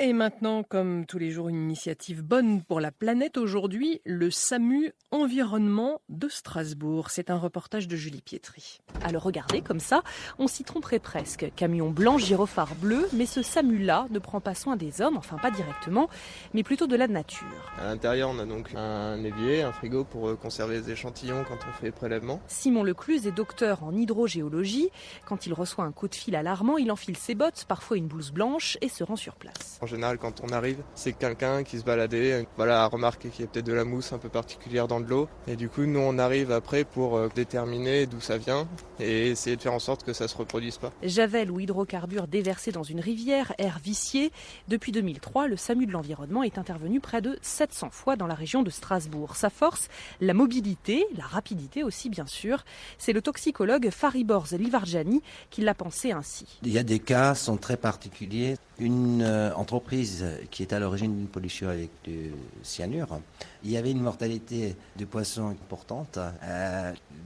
Et maintenant, comme tous les jours, une initiative bonne pour la planète aujourd'hui, le SAMU Environnement de Strasbourg. C'est un reportage de Julie Pietri. À le regarder comme ça, on s'y tromperait presque. Camion blanc, gyrophare bleu, mais ce SAMU-là ne prend pas soin des hommes, enfin pas directement, mais plutôt de la nature. À l'intérieur, on a donc un évier, un frigo pour conserver les échantillons quand on fait les prélèvements. Simon Lecluse est docteur en hydrogéologie. Quand il reçoit un coup de fil alarmant, il enfile ses bottes, parfois une blouse blanche, et se rend sur place. En général, quand on arrive, c'est quelqu'un qui se baladait, a remarqué qu'il y a peut-être de la mousse un peu particulière dans de l'eau. Et du coup, nous, on arrive après pour déterminer d'où ça vient et essayer de faire en sorte que ça se reproduise pas. Javel ou hydrocarbures déversés dans une rivière, air vicié. Depuis 2003, le SAMU de l'environnement est intervenu près de 700 fois dans la région de Strasbourg. Sa force, la mobilité, la rapidité aussi bien sûr. C'est le toxicologue Fariborz Livarjani qui l'a pensé ainsi. Il y a des cas qui sont très particuliers. Une entreprise qui est à l'origine d'une pollution avec du cyanure, il y avait une mortalité de poissons importante.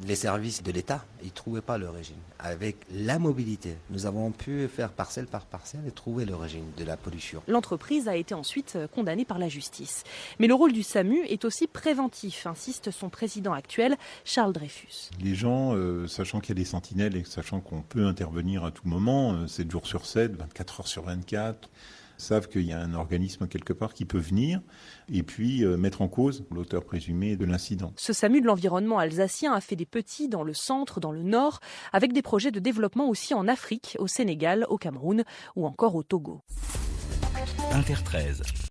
Les services de l'État, ils ne trouvaient pas l'origine. Avec la mobilité, nous avons pu faire parcelle par parcelle et trouver l'origine de la pollution. L'entreprise a été ensuite condamnée par la justice. Mais le rôle du SAMU est aussi préventif, insiste son président actuel, Charles Dreyfus. Les gens, sachant qu'il y a des sentinelles et sachant qu'on peut intervenir à tout moment, 7 jours sur 7, 24 heures sur 24, savent qu'il y a un organisme quelque part qui peut venir et puis mettre en cause l'auteur présumé de l'incident. Ce SAMU de l'environnement alsacien a fait des petits dans le centre, dans le nord, avec des projets de développement aussi en Afrique, au Sénégal, au Cameroun ou encore au Togo. Inter 13.